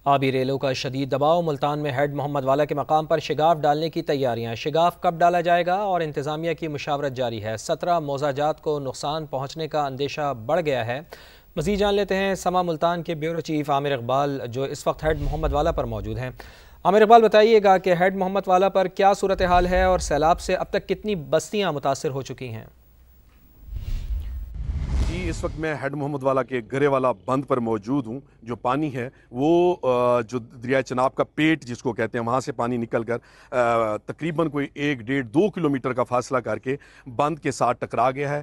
آبی ریلوں کا شدید دباؤ، ملتان میں ہیڈ محمد والا کے مقام پر شگاف ڈالنے کی تیاریاں۔ شگاف کب ڈالا جائے گا اور انتظامیہ کی مشاورت جاری ہے۔ 17 موضع جات کو نقصان پہنچنے کا اندیشہ بڑھ گیا ہے۔ مزید جان لیتے ہیں سما ملتان کے بیورو چیف عامر اقبال جو اس وقت ہیڈ محمد والا پر موجود ہیں۔ عامر اقبال، بتائیے گا کہ ہیڈ محمد والا پر کیا صورتحال ہے اور سیلاب سے اب تک کتنی بستیاں متاثر ہو چکی ہیں؟ جی، اس وقت میں ہیڈ محمد والا کے گرے والا بند پر موجود ہوں۔ جو پانی ہے وہ جو دریائے چناب کا پیٹ جس کو کہتے ہیں وہاں سے پانی نکل کر تقریباً کوئی 1-1.5-2 کلومیٹر کا فاصلہ کر کے بند کے ساتھ ٹکرا گیا ہے۔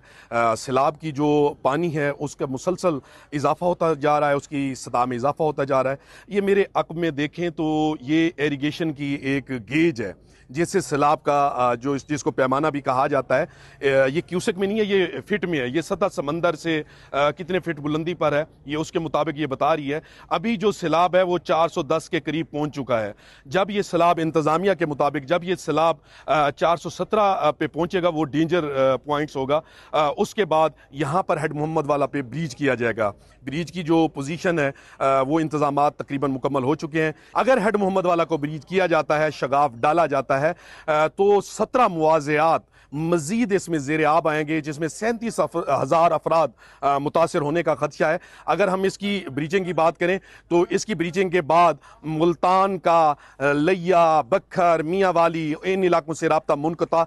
سیلاب کی جو پانی ہے اس کا مسلسل اضافہ ہوتا جا رہا ہے، اس کی سطح میں اضافہ ہوتا جا رہا ہے۔ یہ میرے عقب میں دیکھیں تو یہ ایریگیشن کی ایک گیج ہے جس سے سیلاب کا جس کو پیمانہ بھی کہا جاتا ہے، یہ کیوسک میں نہیں ہے، یہ فٹ میں ہے۔ یہ سطح سمندر سے کتنے فٹ بلندی پر ہے یہ اس کے مطابق یہ بتا رہی ہے۔ ابھی جو سیلاب ہے وہ 410 کے قریب پہنچ چکا ہے۔ جب یہ سیلاب انتظامیہ کے مطابق جب یہ سیلاب 417 پہ پہنچے گا وہ ڈینجر پوائنٹس ہوگا، اس کے بعد یہاں پر ہیڈ محمد والا پہ بریج کیا جائے گا۔ بریج کی جو پوزیشن ہے وہ انتظامات تقریباً مکمل ہو چکے ہیں۔ اگر ہیڈ محمد والا کو بریج کیا جاتا ہے، شگاف ڈالا جاتا ہے تو 17 مواضعات مزید اس میں زیر آب آئیں گے جس میں 37,000 افراد متاثر ہونے کا خدشہ ہے۔ اگر ہم اس کی بریچنگ کی بات کریں تو اس کی بریچنگ کے بعد ملتان کا لیا، بکھر، میاں والی ان علاقوں سے رابطہ منقطع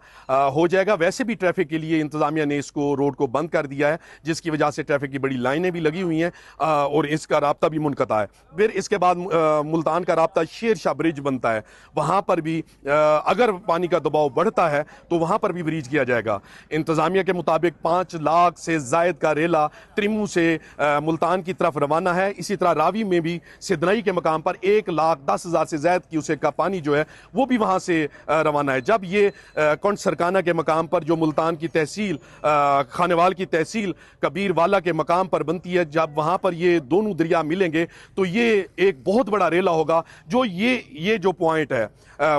ہو جائے گا۔ ویسے بھی ٹریفک کے لیے انتظامیہ نے اس کو روڈ کو بند کر دیا ہے جس کی وجہ سے ٹریفک کی بڑی لائنیں بھی لگی ہوئی ہیں اور اس کا رابطہ بھی منقطع ہے۔ پھر اس کے بعد ملتان کا رابطہ شیر شاہ برج بنتا ہے، وہاں پر بھی اگر پانی کا دباؤ بڑھتا ہے تو وہاں پر بھی بریج کیا جائے گا۔ انتظامیہ کے مطابق 5 لاکھ سے زائد کا ریلا تریمو سے ملتان کی طرف روانہ ہے۔ اسی طرح راوی میں بھی سدنائی کے مقام پر 1,10,000 سے زائد کیوسیک کا پانی جو ہے وہ بھی وہاں سے روانہ ہے۔ جب یہ کنڈ سرکانہ کے مقام پر جو ملتان کی تحصیل خانوال کی تحصیل کبیر والا کے مقام پر بنتی ہے، جب وہاں پر یہ دونوں دریا ملیں گے تو یہ ایک بہت بڑا ریلا ہوگا جو یہ جو پوائنٹ ہے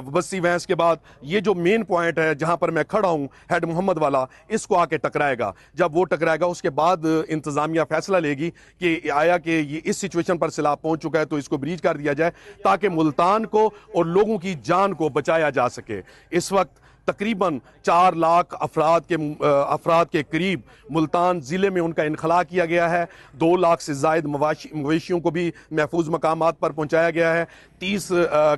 بستی وینس کے بعد یہ جو مین پوائنٹ ہے جہاں پر میں کھڑا ہوں ہیڈ محمد والا، اس کو آ کے ٹکرائے گا۔ جب وہ ٹکرائے گا اس کے بعد انتظامیہ فیصلہ لے گی کہ آیا کہ یہ اس سچویشن پر سیلاب پہنچ چکا ہے تو اس کو بریج کر دیا جائے تاکہ ملتان کو اور لوگوں کی جان کو بچایا جا سکے۔ اس وقت تقریباً 4 لاکھ افراد کے قریب ملتان ضلع میں ان کا انخلاء کیا گیا ہے۔ 2 لاکھ سے زائد مویشیوں کو بھی محفوظ مقامات پر پہنچایا گیا ہے۔ 30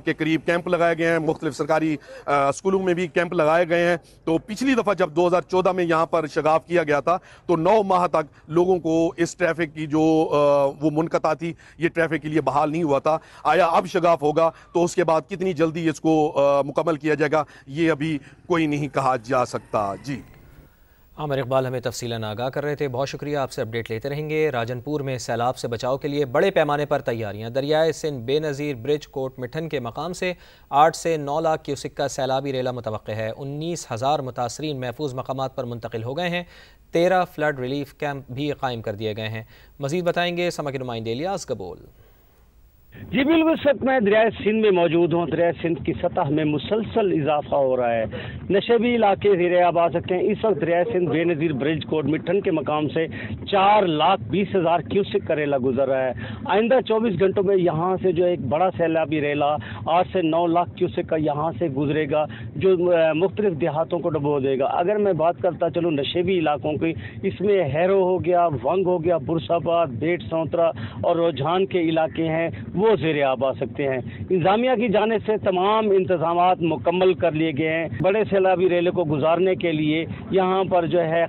کے قریب کیمپ لگائے گئے ہیں، مختلف سرکاری اسکولوں میں بھی کیمپ لگائے گئے ہیں۔ تو پچھلی دفعہ جب 2014 میں یہاں پر شگاف کیا گیا تھا تو 9 ماہ تک لوگوں کو اس ٹریفک کی جو وہ منقطع تھی یہ ٹریفک کے لیے بحال نہیں ہوا تھا۔ آیا اب شگاف ہوگا تو اس کے بعد کتنی جلدی اس کو مکمل کیا جائے گا یہ ابھی کوئی نہیں کہا جا سکتا۔ جی، عامر اقبال ہمیں تفصیلاً آگاہ کر رہے تھے، بہت شکریہ، آپ سے اپڈیٹ لیتے رہیں گے۔ راجن پور میں سیلاب سے بچاؤ کے لیے بڑے پیمانے پر تیاریاں۔ دریائے سندھ بے نظیر برج کوٹ مٹھن کے مقام سے 8 سے 9 لاکھ کیوسک کا سیلابی ریلا متوقع ہے۔ 19,000 متاثرین محفوظ مقامات پر منتقل ہو گئے ہیں۔ 13 فلڈ ریلیف کیمپ بھی قائم کر دیے گئے ہیں۔ مزید بتائیں گے سما کے نمائندے الیاس گبول۔ جی بالکل، اس وقت میں دریائے سندھ میں موجود ہوں۔ دریائے سندھ کی سطح میں مسلسل اضافہ ہو رہا ہے، نشیبی علاقے زیر آب آ سکتے ہیں۔ اس وقت دریائے سندھ بے نظیر برج کوٹ مٹھن کے مقام سے 4,20,000 کیوسک کا ریلا گزر رہا ہے۔ آئندہ 24 گھنٹوں میں یہاں سے جو ایک بڑا سیلابی ریلا 8 سے 9 لاکھ کیوسک کا یہاں سے گزرے گا جو مختلف دیہاتوں کو ڈبو دے گا۔ اگر میں بات کرتا چلوں نشیبی علاقوں کی، اس میں ہیرو ہو گیا، ونگ ہو گیا، برساباد، بیٹ سونترا اور رجحان کے علاقے ہیں وہ زیر آب آ سکتے ہیں۔ انتظامیہ کی جانب سے تمام انتظامات مکمل کر لیے گئے ہیں۔ بڑے سیلابی ریلے کو گزارنے کے لیے یہاں پر جو ہے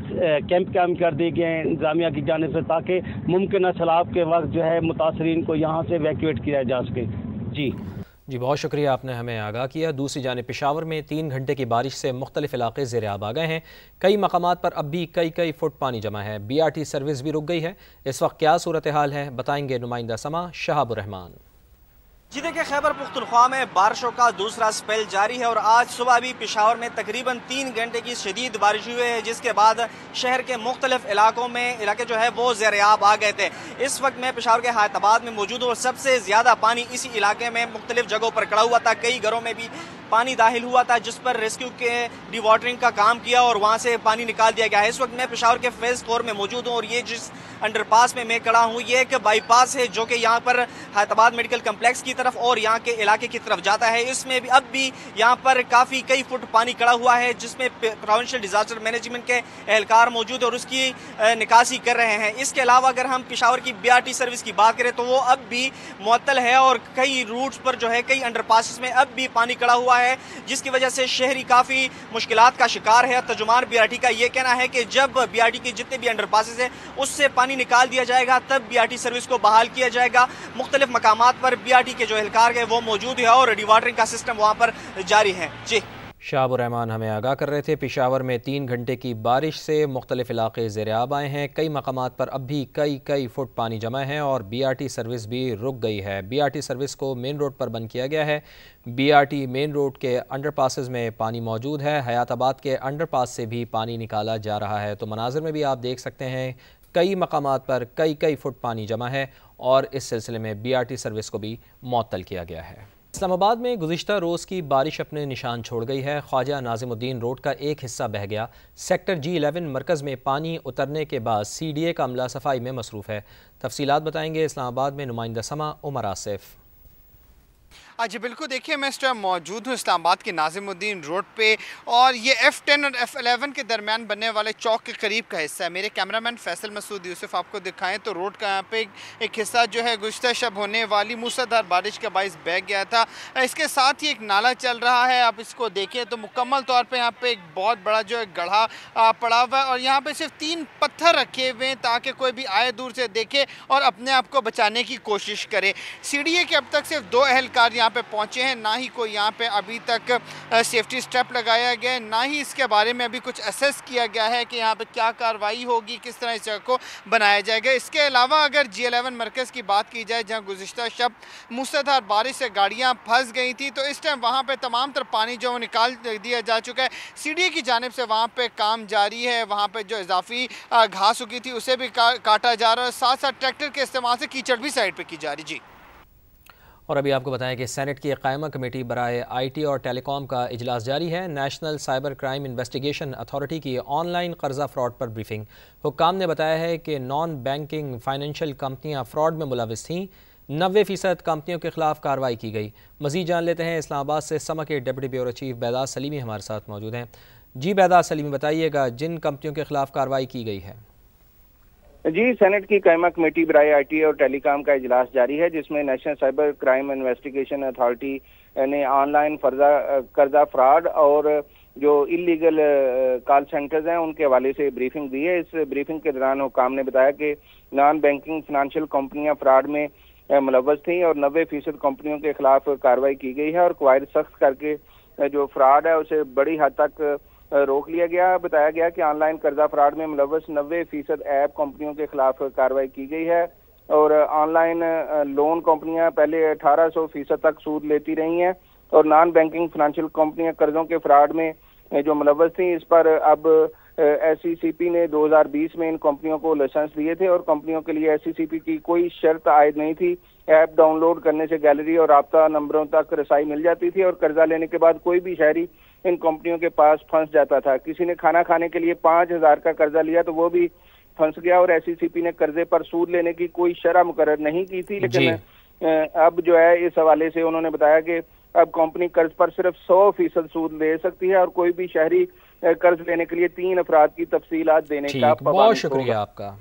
کیمپ قائم کر دیے گئے ہیں انتظامیہ کی جانب سے تاکہ ممکنہ سیلاب کے وقت جو ہے متاثرین کو یہاں سے ایویکویٹ کیا جا سکے۔ جی بہت شکریہ، آپ نے ہمیں آگاہ کیا۔ دوسری جانب پشاور میں 3 گھنٹے کی بارش سے مختلف علاقے زیر آب آ گئے ہیں۔ کئی مقامات پر اب بھی کئی فٹ پانی جمع ہے۔ BRT سروس بھی رک گئی ہے۔ اس وقت کیا صورتحال ہے بتائیں گے نمائندہ سما شہاب الرحمان۔ جی دیکھیں، خیبر پختونخوا میں بارشوں کا دوسرا سپیل جاری ہے اور آج صبح بھی پشاور میں تقریباً 3 گھنٹے کی شدید بارش ہوئی ہے جس کے بعد شہر کے مختلف علاقے جو ہے وہ زیر آب آ گئے تھے۔ اس وقت میں پشاور کے حیات آباد میں موجود ہوں اور سب سے زیادہ پانی اسی علاقے میں مختلف جگہوں پر کھڑا ہوا تھا۔ کئی گھروں میں بھی پانی داخل ہوا تھا جس پر ریسکیو کے ڈی واٹرنگ کا کام کیا اور وہاں سے پانی نکال دیا گیا ہے۔ اس وقت میں پشاور کے فیز 4 میں موجود ہوں اور یہ جس انڈر پاس میں کھڑا ہوں یہ ایک بائی پاس ہے جو کہ یہاں پر حیدرآباد میڈیکل کمپلیکس کی طرف اور یہاں کے علاقے کی طرف جاتا ہے۔ اس میں بھی اب بھی یہاں پر کئی فٹ پانی کھڑا ہوا ہے جس میں پروونشل ڈیزاسٹر مینجمنٹ کے اہلکار موجود اور اس کی نکاسی کر رہے ہیں۔ اس کے علاوہ اگر ہم پشاور کی BRT سروس کی بات کریں تو وہ اب بھی معطل ہے اور کئی روٹس پر جو ہے کئی انڈر پاسز میں اب بھی پانی کھڑا ہوا ہے جس کی وجہ سے شہری کافی مشکلات کا شکار ہے۔ ترجمان BRT کا یہ کہنا ہے کہ جب BRT کے جتنے بھی انڈر پاسز ہیں اس سے پانی نکال دیا جائے گا تب BRT سروس کو بحال کیا جائے گا۔ مختلف مقامات پر BRT کے جو اہلکار ہیں وہ موجود ہے اور ڈی واٹرنگ کا سسٹم وہاں پر جاری ہے۔ جی شہاب الرحمان ہمیں آگاہ کر رہے تھے۔ پشاور میں 3 گھنٹے کی بارش سے مختلف علاقے زیر آب آئے ہیں، کئی مقامات پر اب بھی کئی فٹ پانی جمع ہے اور BRT سروس بھی رک گئی ہے۔ BRT سروس کو مین روڈ پر بند کیا گیا ہے۔ BRT مین روڈ کے انڈر پاسز میں پانی موجود ہے، حیات آباد کے انڈر پاس سے بھی پانی نکالا جا رہا ہے۔ تو مناظر میں بھی آپ دیکھ سکتے ہیں کئی مقامات پر کئی فٹ پانی جمع ہے اور اس سلسلے میں BRT سروس کو بھی معطل کیا گیا ہے۔ اسلام آباد میں گزشتہ روز کی بارش اپنے نشان چھوڑ گئی ہے۔ خواجہ ناظم الدین روڈ کا ایک حصہ بہہ گیا۔ سیکٹر G11 مرکز میں پانی اترنے کے بعد CDA کا عملہ صفائی میں مصروف ہے۔ تفصیلات بتائیں گے اسلام آباد میں نمائندہ سما عمر آصف۔ جی بالکل، دیکھیے میں اس ٹائم موجود ہوں اسلام آباد کے ناظم الدین روڈ پہ اور یہ F10 اور F11 کے درمیان بننے والے چوک کے قریب کا حصہ ہے۔ میرے کیمرامین فیصل مسعود یوسف آپ کو دکھائیں تو روڈ کا یہاں پہ ایک حصہ جو ہے گزشتہ شب ہونے والی موسلادھار بارش کا باعث بہہ گیا تھا۔ اس کے ساتھ ہی ایک نالا چل رہا ہے، آپ اس کو دیکھیں تو مکمل طور پہ یہاں پہ ایک بہت بڑا جو ہے گڑھا پڑا ہوا ہے اور یہاں پہ صرف 3 پتھر رکھے ہوئے ہیں تاکہ کوئی بھی آئے دور سے دیکھے اور اپنے آپ کو بچانے کی کوشش کرے۔ CDA کے اب تک صرف 2 اہلکار یہاں پہ پہنچے ہیں، نہ ہی کوئی یہاں پہ ابھی تک سیفٹی سٹیپ لگایا گیا ہے، نہ ہی اس کے بارے میں ابھی کچھ اسیس کیا گیا ہے کہ یہاں پہ کیا کارروائی ہوگی، کس طرح اس جگہ کو بنایا جائے گا۔ اس کے علاوہ اگر G11 مرکز کی بات کی جائے جہاں گزشتہ شب موسلادھار بارش سے گاڑیاں پھنس گئی تھی تو اس ٹائم وہاں پہ تمام تر پانی جو نکال دیا جا چکا ہے۔ CDA کی جانب سے وہاں پہ کام جاری ہے، وہاں پہ جو اضافی گھاس اگی تھی اسے بھی کاٹا جا رہا ہے، ساتھ ساتھ ٹریکٹر کے استعمال سے کیچڑ بھی سائڈ پہ کی جا رہی۔ جی اور ابھی آپ کو بتائیں کہ سینٹ کی قائمہ کمیٹی برائے IT اور ٹیلی کام کا اجلاس جاری ہے۔ National cyber crime investigation authority کی آن لائن قرضہ فراڈ پر بریفنگ۔ حکام نے بتایا ہے کہ نان بینکنگ فائنینشیل کمپنیاں فراڈ میں ملوث تھیں، 90% کمپنیوں کے خلاف کارروائی کی گئی۔ مزید جان لیتے ہیں اسلام آباد سے سما کے ڈپٹی بیورو چیف بیداد سلیمی ہمارے ساتھ موجود ہیں۔ جی بیداد سلیمی بتائیے گا جن کمپنیوں کے خلاف کارروائی کی گئی ہے۔ جی سینٹ کی قائمہ کمیٹی برائے IT اور ٹیلی کام کا اجلاس جاری ہے جس میں national cyber crime investigation authority نے آن لائن قرضہ فراڈ اور جو انلیگل کال سینٹرز ہیں ان کے حوالے سے بریفنگ دی ہے۔ اس بریفنگ کے دوران حکام نے بتایا کہ نان بینکنگ فائنینشیل کمپنیاں فراڈ میں ملوث تھیں اور 90% کمپنیوں کے خلاف کارروائی کی گئی ہے اور قواعد سخت کر کے جو فراڈ ہے اسے بڑی حد تک روک لیا گیا۔ بتایا گیا کہ آن لائن قرضہ فراڈ میں ملوث 90% ایپ کمپنیوں کے خلاف کارروائی کی گئی ہے اور آن لائن لون کمپنیاں پہلے 1800% تک سود لیتی رہی ہیں اور نان بینکنگ فائنینشیل کمپنیاں قرضوں کے فراڈ میں جو ملوث تھیں اس پر اب SECP نے 2020 میں ان کمپنیوں کو لائسنس دیے تھے اور کمپنیوں کے لیے SECP کی کوئی شرط عائد نہیں تھی۔ ایپ ڈاؤن لوڈ کرنے سے گیلری اور رابطہ نمبروں تک رسائی مل جاتی تھی اور قرضہ لینے کے بعد کوئی بھی شہری ان کمپنیوں کے پاس پھنس جاتا تھا۔ کسی نے کھانا کھانے کے لیے 5000 کا قرضہ لیا تو وہ بھی پھنس گیا اور SECP نے قرضے پر سود لینے کی کوئی شرح مقرر نہیں کی تھی، لیکن اب جو ہے اس حوالے سے انہوں نے بتایا کہ اب کمپنی قرض پر صرف 100% سود لے سکتی ہے اور کوئی بھی شہری قرض لینے کے لیے 3 افراد کی تفصیلات دینے کا بہت شکریہ آپ کا۔